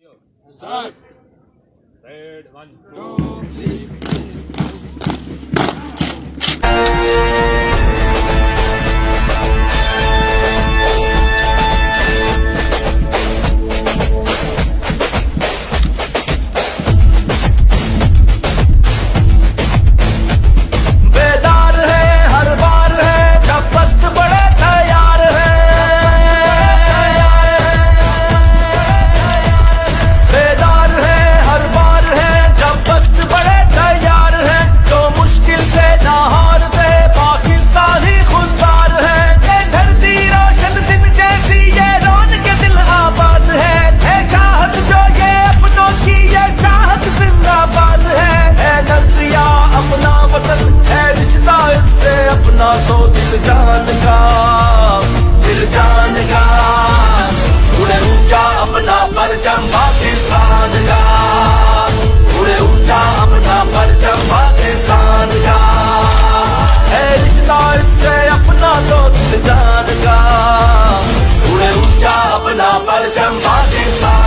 Sir. Red, 1, 2, 3. बेदार है हर बार है जब वक्त बड़े तैयार है। बेदार है हर बार है जब वक्त बड़े तैयार है। जो मुश्किल से ना हार दे बाकी सारी खुददार है। ये धरती रोशन दिन जैसी ये रौनक के दिल आबाद है। चाहत जो ये अपनों की ये चाहत जिंदाबाद है। नजरिया अपना वतन है रिश्ता इससे अपना तो दिल जान का उड़े ऊंचा अपना परचम पाकिस्तान का। उड़े ऊंचा अपना परचम पाकिस्तान का। है रिश्ता इससे अपना तो दिल जान का। उड़े ऊंचा अपना परचम पाकिस्तान